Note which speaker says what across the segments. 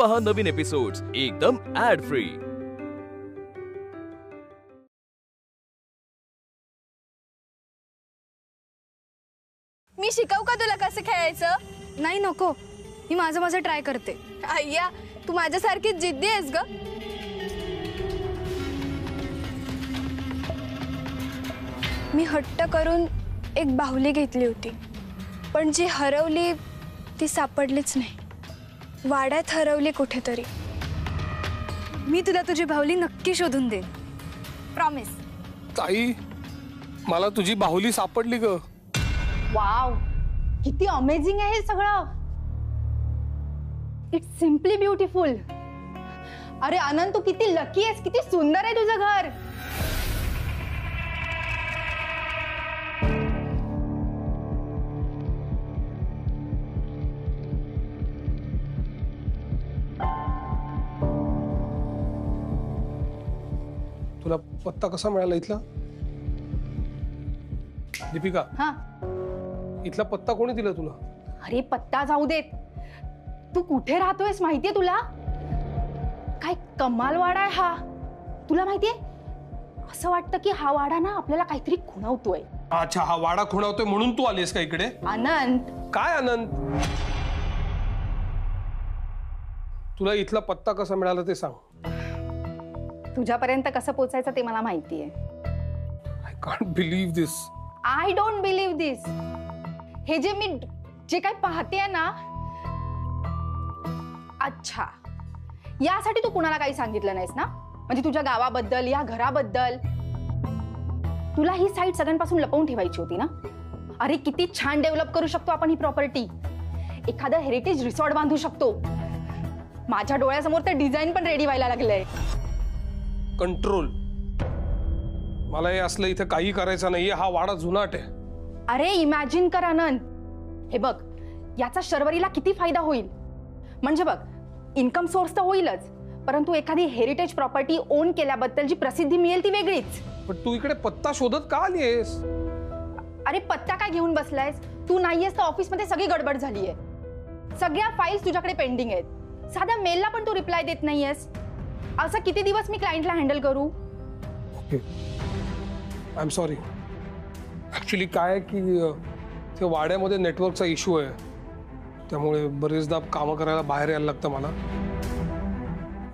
Speaker 1: पहा नवीन एपिसोड्स एकदम add free.
Speaker 2: मी शिकवू का तुला कसं खेळायचं?
Speaker 3: नाही नको, मी माझं ट्राय करते।
Speaker 2: अय्या, तू माझ्यासारखी जिद्दी आहेस ग।
Speaker 3: मी हट्ट करून एक बाहुली घेतली होती, पण जी हरवली ती सापडलीच नाही। वाड्यात हरवली कुठेतरी। मी तुला तुझी बाहुली नक्की शोधून देईन, प्रॉमिस।
Speaker 4: ताई, मला तुझी बाहुली सापडली ग।
Speaker 5: वाव, किती अमेजिंग आहे हे सगळं। It's simply beautiful. अरे आनंद, तू किती लकी आहेस, किती सुंदर आहे तुझं घर।
Speaker 4: तुला पत्ता कसा मिळाला इथला? दीपिका,
Speaker 5: हाँ,
Speaker 4: इथला पत्ता कोणी दिला तुला?
Speaker 5: अरे पत्ता जाऊ देत, तू कुठे राहतोयस माहितीये तुला? काय कमाल वाडा आहे हा। तुला माहितीये, असं वाटतं की हा वाडा ना आपल्याला काहीतरी खुणवतोय।
Speaker 4: अच्छा, हा वाडा खुणवतोय म्हणून तू आलीस का इकडे?
Speaker 5: आनंद,
Speaker 4: काय आनंद? तुला इथला पत्ता कसा मिळाला ते सांग।
Speaker 5: तुझ्यापर्यंत कसं पोचायचं ते मला माहितीये।
Speaker 4: I can't believe this.
Speaker 5: I don't believe this. हे जे काही पाहतेय ना, अच्छा, यासाठी तू कुणाला काही सांगितलं नाहीस ना? म्हणजे तुझ्या गावाबद्दल, या घराबद्दल तुला ही साईट सगळ्यांपासून लपवून ठेवायची होती ना? अरे किती छान डेव्हलप करू शकतो आपण ही प्रॉपर्टी। एखादा हेरिटेज रिसॉर्ट बांधू शकतो। माझ्या डोळ्यासमोर तर डिझाईन पण रेडी व्हायला लागलंय।
Speaker 4: कंट्रोल, मला हे असलं इथे काही करायचं नाहीये। हा वाडा जुनाट आहे।
Speaker 5: अरे इमॅजिन कर आनंद, हे बघ, याचा शर्वरीला किती फायदा होईल। म्हणजे बघ, इन्कम सोर्स तर होईलच, परंतु एखादी हेरिटेज प्रॉपर्टी ओन केल्याबद्दल जी प्रसिद्धी मिळेल ती वेगळीच।
Speaker 4: पण तू इकडे पत्ता शोधत का आलीयस?
Speaker 5: अरे पत्ता काय घेऊन बसलायस? तू नाहीयेस तर ऑफिसमध्ये सगळी गडबड झालीये। सगळ्या फाईल्स तुझ्याकडे पेंडिंग आहेत। साध्या मेलला पण तू रिप्लाय देत नाहीयेस। असं किती दिवस मी क्लायंटला हँडल करू?
Speaker 4: Okay, I am sorry. Actually काय की ते वाड्यामध्ये नेटवर्कचा इश्यू आहे, त्यामुळे बरेचदा कामं करायला बाहेर यायला लागतं मला।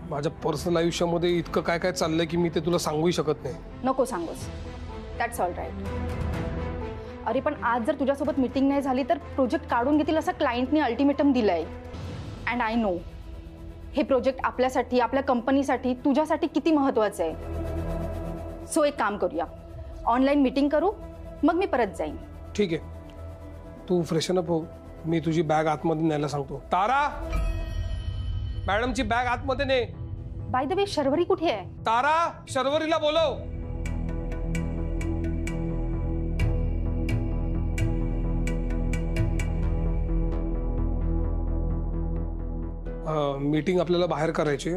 Speaker 4: माझ्या पर्सनल आयुष्यामध्ये इतकं काय काय चाललंय की मी ते तुला सांगूही शकत नाही।
Speaker 5: नको सांगूस, दॅट्स ऑल राईट। अरे पण आज जर तुझ्यासोबत मीटिंग नाही झाली तर प्रोजेक्ट काढून घेतील असं क्लायंटने अल्टिमेटम दिलंय। अँड आय नो हे प्रोजेक्ट आपल्यासाठी, आपल्या कंपनीसाठी, तुझ्यासाठी किती महत्वाचं आहे। सो एक काम करूया, ऑनलाईन मीटिंग करू, मग मी परत जाईन।
Speaker 4: ठीक आहे, तू फ्रेशन अप हो, मी तुझी बॅग आतमध्ये न्यायला सांगतो। तारा, मॅडमची बॅग आतमध्ये ने।
Speaker 5: बाय द वे, शर्वरी कुठे आहे?
Speaker 4: तारा, शर्वरीला बोलव। मीटिंग आपल्याला बाहेर करायची,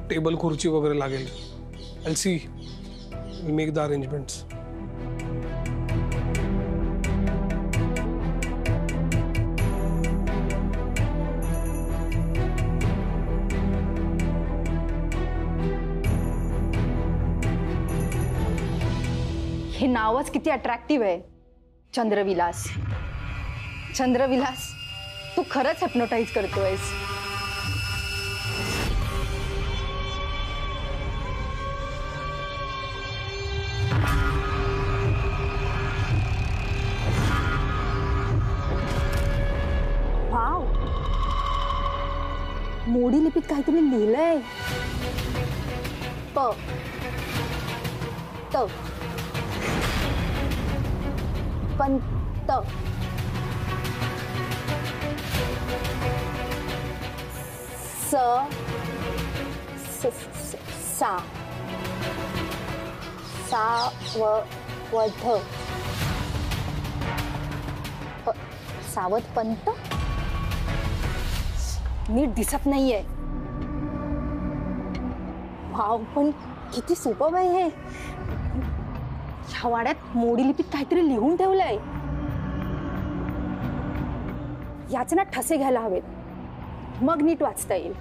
Speaker 4: टेबल खुर्ची वगैरे लागेल। I see, will make the arrangements.
Speaker 5: हे नावच किती अट्रॅक्टिव्ह आहे, चंद्रविलास। चंद्रविलास, तू खरंच हिप्नोटाइज करतोयस। वाव, मोडी लिपीत काहीतरी लिहिलंय। प त पंत स सा सावध सावध पंत नीट दिसत नाहीये। वाव, पण किती सुपर आहे हे। ह्या वाड्यात मोडी लिपीत काहीतरी लिहून ठेवलंय। याचे ना ठसे घ्यायला हवेत। मग नीट वाचता येईल.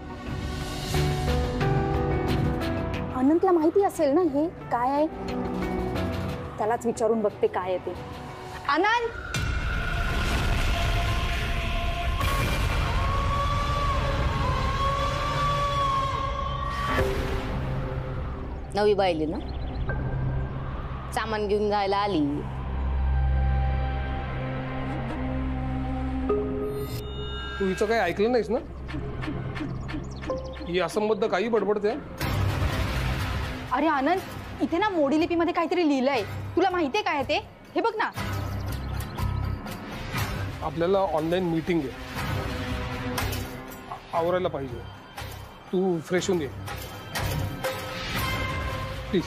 Speaker 5: अनंतला माहिती असेल ना हे काय आहे. त्यालाच विचारून बघते काय आहे ते. अनंत,
Speaker 6: नवी बायली ना, सामान घेऊन जायला आली.
Speaker 4: तू हिचं काही ऐकलं नाहीस ना? ही असंबद्ध काही बडबडते.
Speaker 5: अरे आनंद, इथे ना मोडी लिपीमध्ये काहीतरी लिहिलंय. तुला माहितीये काय ते? हे बघ ना.
Speaker 4: आपल्याला ऑनलाईन मीटिंग आहे, आवरायला पाहिजे. तू फ्रेश होऊन घे प्लीज.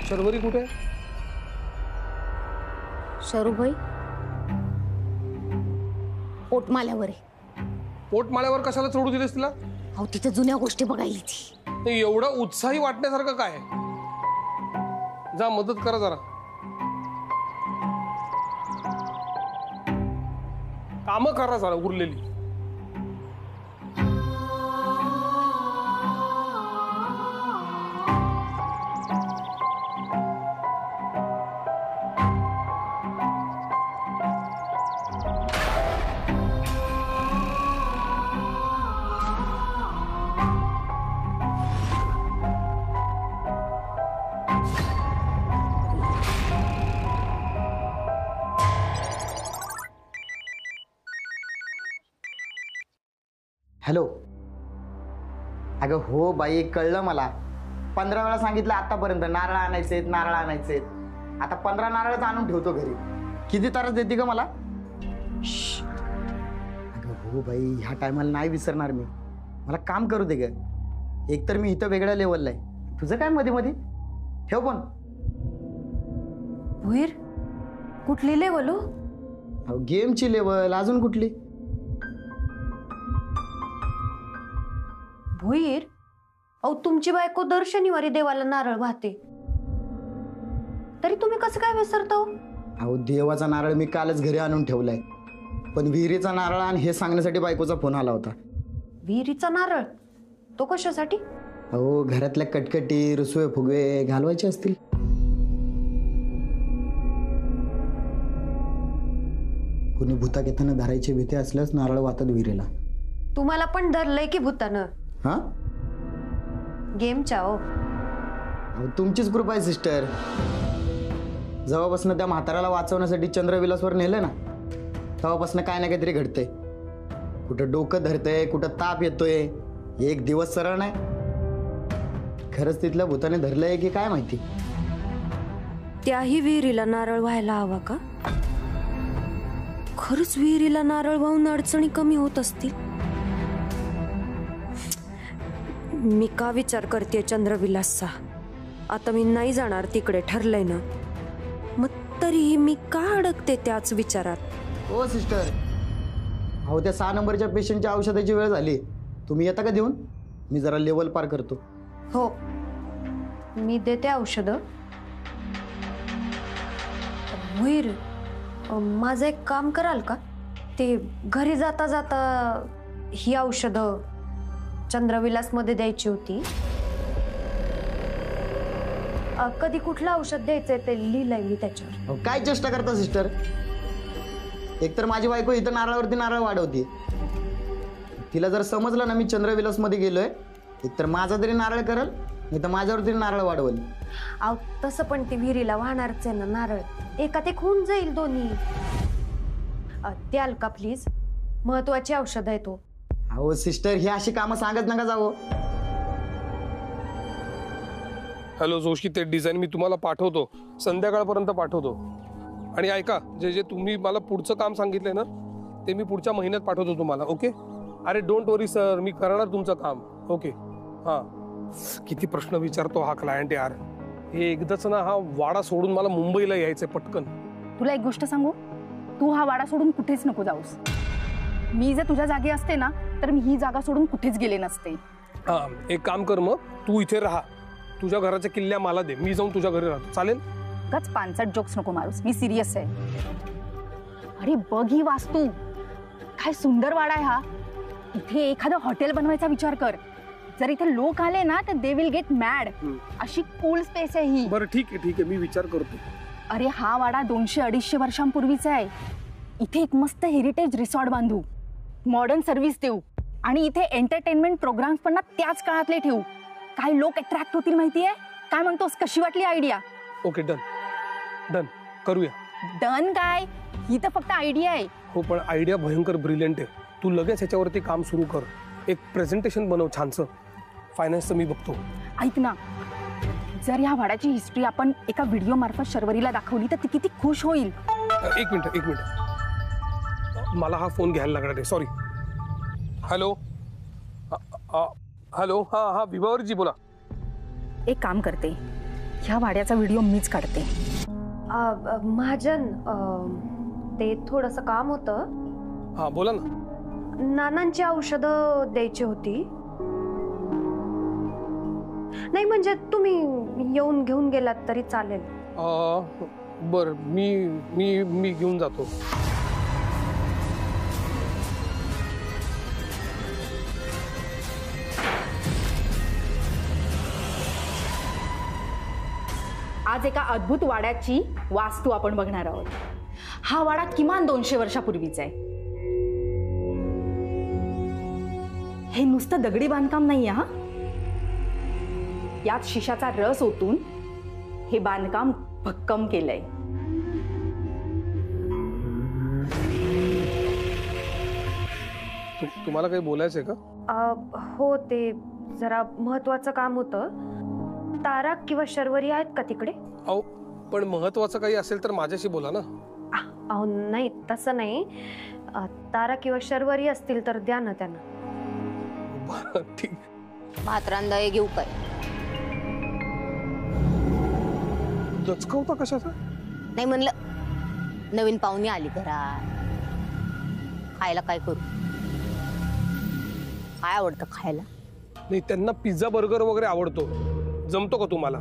Speaker 4: शर्वरी कुठे आहे?
Speaker 6: शरूभाई पोटमाल्यावर आहे.
Speaker 4: पोटमाळ्यावर कशाला सोडू दिलेस तिला?
Speaker 6: अहो तिथे जुन्या गोष्टी बघायली ती.
Speaker 4: नाही, एवढं उत्साही वाटण्यासारखं काय? जा मदत करा जरा. कामं करा जरा उरलेली.
Speaker 7: हॅलो. अगं हो बाई, कळलं मला. 15 वेळा सांगितलं आतापर्यंत नारळ आणायचे नारळ आणायचे. आता 15 नारळच आणून ठेवतो घरी. किती त्रास देते का मला? अगं हो बाई, ह्या टायमाला नाही विसरणार मी. मला काम करू दे ग. एकतर मी इथं वेगळ्या लेवलला आहे. तुझं काय मध्ये मध्ये? ठेव पण.
Speaker 6: भुईर कुठली लेवल हो?
Speaker 7: अहो गेमची लेवल. अजून कुठली?
Speaker 6: भुईर, अहो तुमची बायको दर शनिवारी देवाला नारळ वाहते, तरी तुम्ही कसं काय विसरता?
Speaker 7: अहो देवाचा नारळ मी कालच घरी आणून ठेवलाय, पण विहिरीचा नारळ आणि हे सांगण्यासाठी बायकोचा फोन आला होता.
Speaker 6: विहिरीचा नारळ? तो कशासाठी?
Speaker 7: अहो घरातल्या कटकटी रुसवे फुगवे घालवायचे असतील. कुणी भूताक येताना धरायची भीती असल्यास नारळ वाहतात विहिरीला.
Speaker 6: तुम्हाला पण धरलंय की भूतानं?
Speaker 7: हा,
Speaker 6: गेमच्या हो.
Speaker 7: अहो तुमचीच कृपा आहे सिस्टर. जेव्हापासून त्या म्हाताराला वाचवण्यासाठी चंद्रविलासवर नेलं ना, तेव्हापासून काय ना काहीतरी घडतंय. कुठं डोकं धरतंय, कुठं ताप येतोय. एक दिवस सरळ नाही. खरंच तिथल्या भूताने धरलंय की काय माहिती.
Speaker 6: त्याही विहिरीला नारळ व्हायला हवा का? खरंच विहिरीला नारळ वाहून अडचणी कमी होत असतील? मी का विचार करते चंद्रविलासचा? आता मी नाही जाणार तिकडे, ठरलंय ना. मग तरीही मी का अडकते त्याच विचारात?
Speaker 7: हो सिस्टर, अहो त्या 6 नंबरच्या पेशंटच्या औषधाची वेळ झाली. तुम्ही येता का देऊन? मी जरा लेवल पार करतो.
Speaker 6: हो, मी देते औषधं. भुईर, माझं एक काम कराल का? ते घरी जाता जाता ही औषधं चंद्रविलासमध्ये द्यायची होती. कधी कुठलं औषध द्यायचंय ते लिहिलंय मी त्याच्यावर.
Speaker 7: काय चेष्टा करता सिस्टर? एकतर माझी बायको इथं नारळावरती नारळ वाढवते. तिला जर समजलं ना मी चंद्रविलासमध्ये गेलोय, एकतर माझा तरी नारळ करल, नाही तर माझ्यावर तरी नारळ वाढवल.
Speaker 6: अहो तसं पण ती विहिरीला वाहणारच आहे ना नारळ. एकात एक होऊन जाईल दोन्ही. द्याल का प्लीज? महत्वाची औषध आहे तो.
Speaker 7: अहो सिस्टर, ही अशी कामं सांगत नका जावं.
Speaker 4: हॅलो जोशी, ते डिझाईन मी तुम्हाला पाठवतो, संध्याकाळपर्यंत पाठवतो. आणि ऐका, जे जे तुम्ही मला पुढचं काम सांगितलंय ना, ते मी पुढच्या महिन्यात पाठवतो तुम्हाला. ओके? अरे डोंट वरी सर, मी करणार तुमचं काम. ओके? हां. किती प्रश्न विचारतो हा क्लायंट यार. हे एकदाच ना हा वाडा सोडून मला मुंबईला यायचंय पटकन.
Speaker 5: तुला एक गोष्ट सांगू, तू हा वाडा सोडून कुठेच नको जाऊस. मी जर तुझ्या जागी असते ना, तर मी ही जागा सोडून कुठेच गेले नसते.
Speaker 4: हां, एक काम कर, मग तू इथे राहा. तुझ्या घराच्या किल्ल्या मला दे, मी जाऊन तुझ्या घरी राहतो. चालेल?
Speaker 5: उगाच पानसट जोक्स नको मारूस, मी सिरियस आहे. अरे बघ ही वास्तू, काय सुंदर वाडा आहे हा. इथे एखादं हॉटेल बनवायचा विचार कर. जर इथे लोक आले ना तर दे विल गेट मॅड. अशी कूल स्पेस आहे ही.
Speaker 4: बरं ठीक आहे मी विचार करतो.
Speaker 5: अरे हा वाडा 200-250 वर्षांपूर्वीचा आहे. इथे एक मस्त हेरिटेज रिसॉर्ट बांधू, मॉडर्न सर्व्हिस देऊ आणि इथे एंटरटेनमेंट प्रोग्राम्स पण ना त्याच काळातले ठेवू. काही लोक अट्रॅक्ट होतील माहितीये. काय म्हणतोस, कशी वाटली आयडिया?
Speaker 4: ओके डन करूया.
Speaker 5: डन काय, ही तर फक्त आयडिया आहे.
Speaker 4: हो पण आयडिया भयंकर ब्रिलियंट आहे. तू लगेच ह्याच्यावरती काम सुरू कर. एक प्रेझेंटेशन बनव छानसं. फायनान्सचं मी बघतो.
Speaker 5: ऐक ना, जर ह्या वाड्याची हिस्ट्री आपण एका व्हिडिओ मार्फत शर्वरीला दाखवली तर ती किती खुश होईल.
Speaker 4: एक मिनिट मला हा फोन घ्यायला लागणार आहे. सॉरी. हॅलो हा विभावरीजी बोला.
Speaker 5: एक काम करते, ह्या वाड्याचा व्हिडिओ मीच काढते.
Speaker 6: महाजन, ते थोडंसं काम होतं.
Speaker 4: हा बोला ना.
Speaker 6: नानांची औषधं द्यायची होती. नाही म्हणजे तुम्ही येऊन घेऊन गेलात तरी चालेल.
Speaker 4: बर मी घेऊन जातो.
Speaker 5: आज एका अद्भुत वाड्याची वास्तू आपण बघणार आहोत. हा वाडा किमान 200 वर्षापूर्वीचा आहे. हे नुसतं दगडी बांधकाम नाहीये हा. यात शिशाचा रस ओतून हे बांधकाम भक्कम केलंय.
Speaker 4: तुम्हाला काही बोलायचंय का?
Speaker 6: हो, ते जरा महत्वाचं काम होतं. तारा किंवा शर्वरी आहेत का तिकडे?
Speaker 4: अहो पण महत्वाचं काही असेल तर माझ्याशी बोला ना.
Speaker 6: अहो नाही, तसं नाही. तारा किंवा शर्वरी असतील तर द्या ना त्यांना.
Speaker 4: ठीक.
Speaker 8: भातरांदा घेऊ काय?
Speaker 4: दचकवता कशाचा?
Speaker 8: नाही म्हणलं, नवीन पाहुणी आली घरात, खायला काय करू? काय आवडतं खायला?
Speaker 4: नाही, त्यांना पिझ्झा बर्गर वगैरे आवडतो. जमतो का तुम्हाला?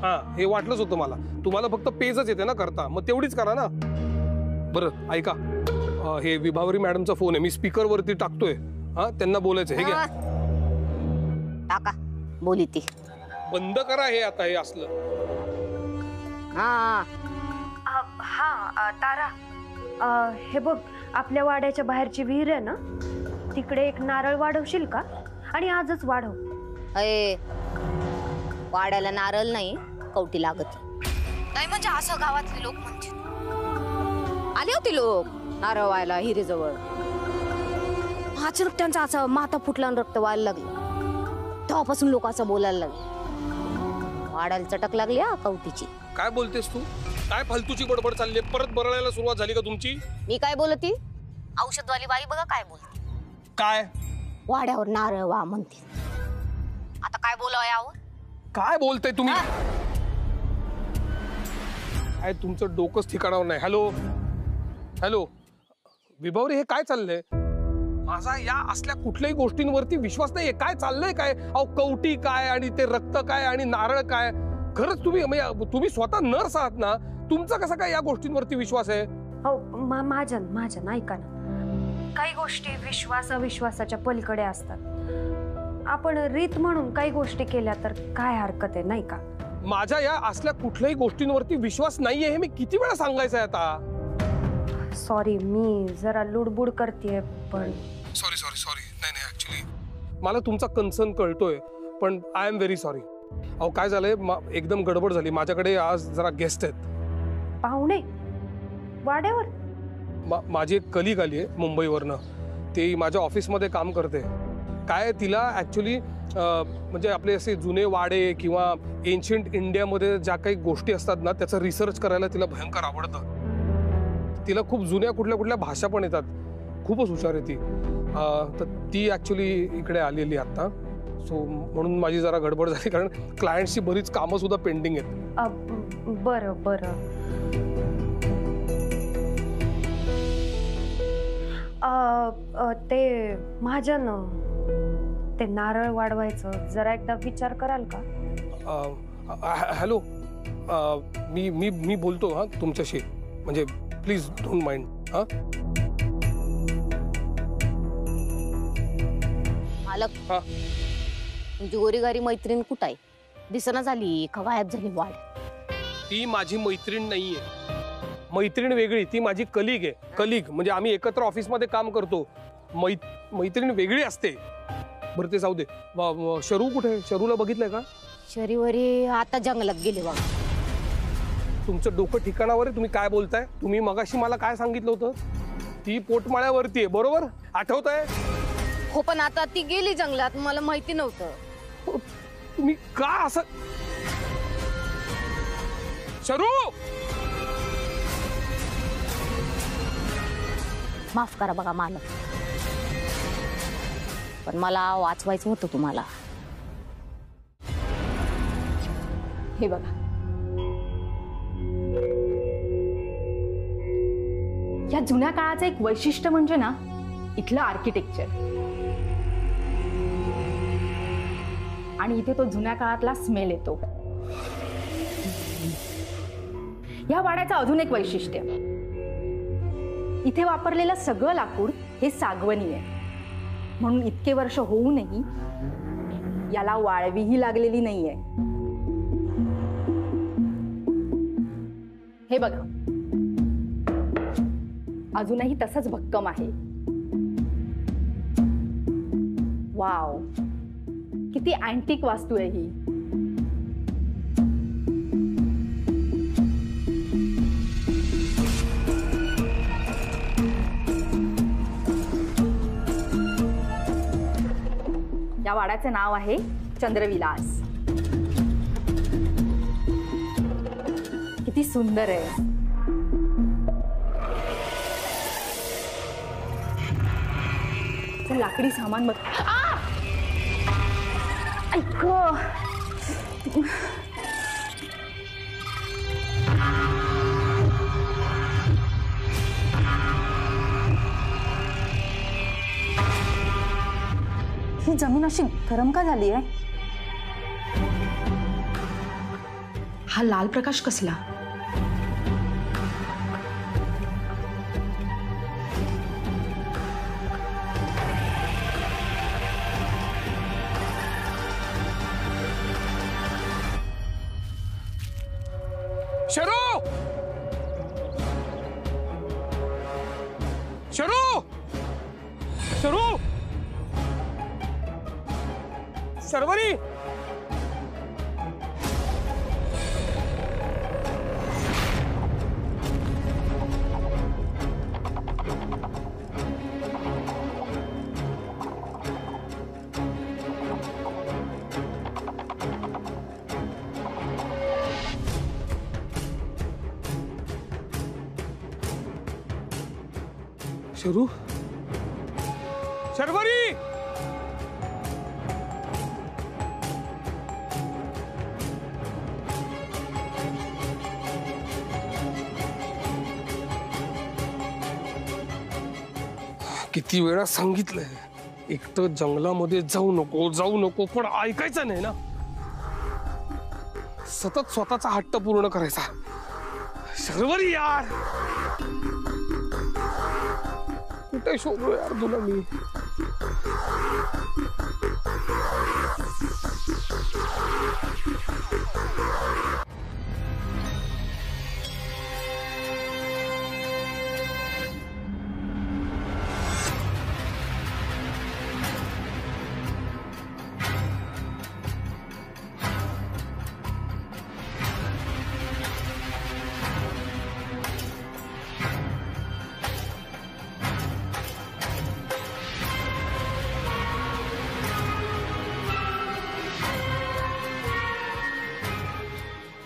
Speaker 4: हा हे वाटलंच होतं मला. तुम्हाला फक्त पेजच येते ना करता, मग तेवढीच करा ना. बरं ऐका, हे विभावरी मॅडमचा फोन आहे, मी स्पीकर वरती टाकतोय. हा त्यांना बोलायचं. हे घ्या.
Speaker 8: टाका, बोली ती.
Speaker 4: बंद करा हे आता हे असलं.
Speaker 8: हा
Speaker 6: तारा, हे बघ, आपल्या वाड्याच्या बाहेरची विहीर आहे ना, तिकडे एक नारळ वाढवशील का? आणि आजच वाढव.
Speaker 8: अय, वाड्याला नारळ नाही, कवटी लागत नाही. म्हणजे असं गावातले लोक म्हणजे आले होते लोक नारळ व्हायला हिरेजवळ. अचानक त्यांचा असा माथा फुटला आणि रक्त व्हायला लागलं. तेव्हापासून लोक असं बोलायला लागले. वाड्याला चटक लागली हा कवटीची.
Speaker 4: काय बोलतेस तू? काय फालतूची बडबड चालली? परत बरळायला सुरुवात झाली का तुमची?
Speaker 8: मी काय बोलती? औषधवाली बाई बघा काय बोलते.
Speaker 4: काय?
Speaker 8: वाड्यावर नारळ वा म्हणते. आता काय बोलावं यावर?
Speaker 4: काय बोलताय तुम्ही? काय तुमचं डोकंच ठिकाणावर नाही. हॅलो विभावरी, हे काय चाललंय? माझा या असल्या कुठल्याही गोष्टींवरती विश्वास नाहीये. काय चाललंय काय? अहो कवटी काय आणि ते रक्त काय आणि नारळ काय? खरंच तुम्ही स्वतः नर्स आहात ना, तुमचा कसा काय या गोष्टींवरती विश्वास आहे?
Speaker 6: हो महाजन ऐका ना, काही गोष्टी विश्वास अविश्वासाच्या पलीकडे असतात. आपण रीत म्हणून काही गोष्टी केल्या तर काय हरकत आहे, नाही का?
Speaker 4: माझ्या या असल्या कुठल्याही गोष्टींवरती विश्वास नाहीये हे मी किती वेळा सांगायचंय आता.
Speaker 6: सॉरी, मी जरा लुडबुड करतेय. पण
Speaker 4: सॉरी नाही ऍक्च्युली मला तुमचा कन्सर्न कळतोय, पण आय एम व्हेरी सॉरी. अहो काय झालंय, एकदम गडबड झाली. माझ्याकडे आज जरा गेस्ट आहेत.
Speaker 6: पाहुणे वाड्यावर?
Speaker 4: माझी एक कलीग आली आहे मुंबईवरनं. ती माझ्या ऑफिसमध्ये काम करते. काय तिला ऍक्च्युली म्हणजे आपले असे जुने वाडे किंवा एन्शियंट इंडियामध्ये ज्या काही गोष्टी असतात ना, त्याचा रिसर्च करायला तिला भयंकर आवडतं. तिला खूप जुन्या कुठल्या भाषा पण येतात. खूपच हुशार आहे ती. तर ती ऍक्च्युली इकडे आलेली आता. सो म्हणून माझी जरा गडबड झाली, कारण क्लायंटची बरीच कामं सुद्धा पेंडिंग आहेत.
Speaker 6: बरं. ते महाजन, ते नारळ वाढवायचं जरा एकदा विचार कराल का?
Speaker 4: हॅलो मी मी मी बोलतो हा तुमच्याशी, म्हणजे प्लीज डोंट माइंड. हा
Speaker 8: मालक,
Speaker 4: हा
Speaker 8: तुमची गोरीगारी मैत्रीण कुठं आहे? दिसना झाली का गायब झाली वाढ?
Speaker 4: ती माझी मैत्रीण नाहीये, मैत्रीण वेगळी, ती माझी कलिग आहे. कलिग म्हणजे आम्ही एकत्र ऑफिसमध्ये काम करतो. मैत्रीण वेगळी असते. बरं ते जाऊ दे. शरू कुठे? शरूला बघितलंय का?
Speaker 8: शरीवरी आता जंगलात गेले बघा.
Speaker 4: तुमचं डोकं ठिकाणावर आहे. तुम्ही काय बोलताय? तुम्ही मगाशी मला काय सांगितलं होतं? ती पोटमाळ्यावरती आहे, बरोबर? आठवत आहे?
Speaker 8: हो, पण आता ती गेली जंगलात, मला माहिती नव्हतं.
Speaker 4: तुम्ही का असं? शरू,
Speaker 8: माफ करा बघा मालक, पण मला वाचवायचं होतं तुम्हाला.
Speaker 5: हे बघा, या जुन्या काळाचं एक वैशिष्ट्य म्हणजे ना इथलं आर्किटेक्चर, आणि इथे तो जुन्या काळातला स्मेल येतो. या वाड्याचं अजून एक वैशिष्ट्य, इथे वापरलेलं सगळं लाकूड हे सागवनी आहे, म्हणून इतके वर्ष होऊनही याला वाळवीही लागलेली नाहीये. हे बघा, अजूनही तसंच भक्कम आहे. वाव, किती अँटिक वास्तू आहे ही. या वाड्याचे नाव आहे चंद्रविलास. किती सुंदर आहे. लाकडी सामान बघ. ऐक, ही जमीन अशी गरम का झाली आहे? हा लाल प्रकाश कसला?
Speaker 4: शरू, शरू, शरू, शर्वरी, शरू, शर्वरी, किती वेळा सांगितलंय एक तर जंगलामध्ये जाऊ नको, पण ऐकायचं नाही ना. सतत स्वतःचा हट्ट पूर्ण करायचा. शर्वरी यार, कुठे शोधू यार तुला मी?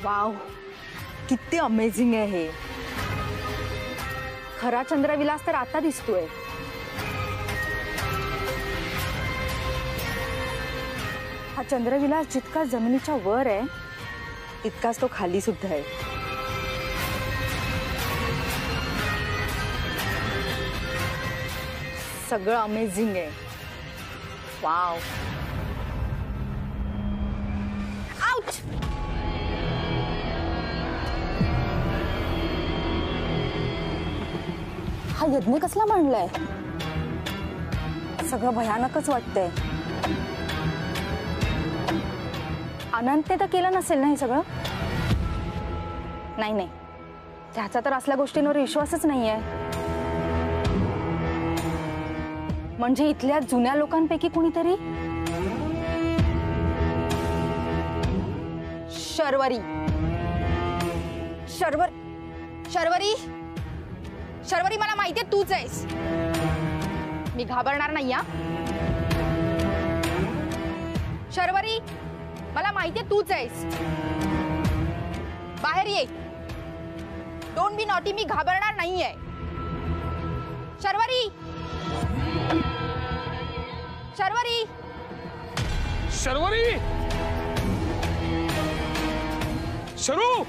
Speaker 5: वाव, किती अमेझिंग आहे हे. खरा चंद्रविलास तर आता दिसतोय. हा चंद्रविलास जितका जमिनीच्या वर आहे तितकाच तो खाली सुद्धा आहे. सगळं अमेझिंग आहे. वाव. हा यज्ञ कसला मांडलाय? सगळं भयानकच वाटतंय. अनंतने तर केलं नसेल ना हे सगळं? नाही नाही, त्याचा तर असल्या गोष्टींवर विश्वासच नाहीये. म्हणजे इथल्या जुन्या लोकांपैकी कुणीतरी? शर्वरी. शर्वरी शर्वरी, मला माहितीये तूच आहेस. मी घाबरणार नाही. या शर्वरी, मला माहितीये तूच आहेस. बाहेर ये. Don't be naughty. मी घाबरणार नाहीये. शर्वरी. शर्वरी.
Speaker 4: शर्वरी. शरू.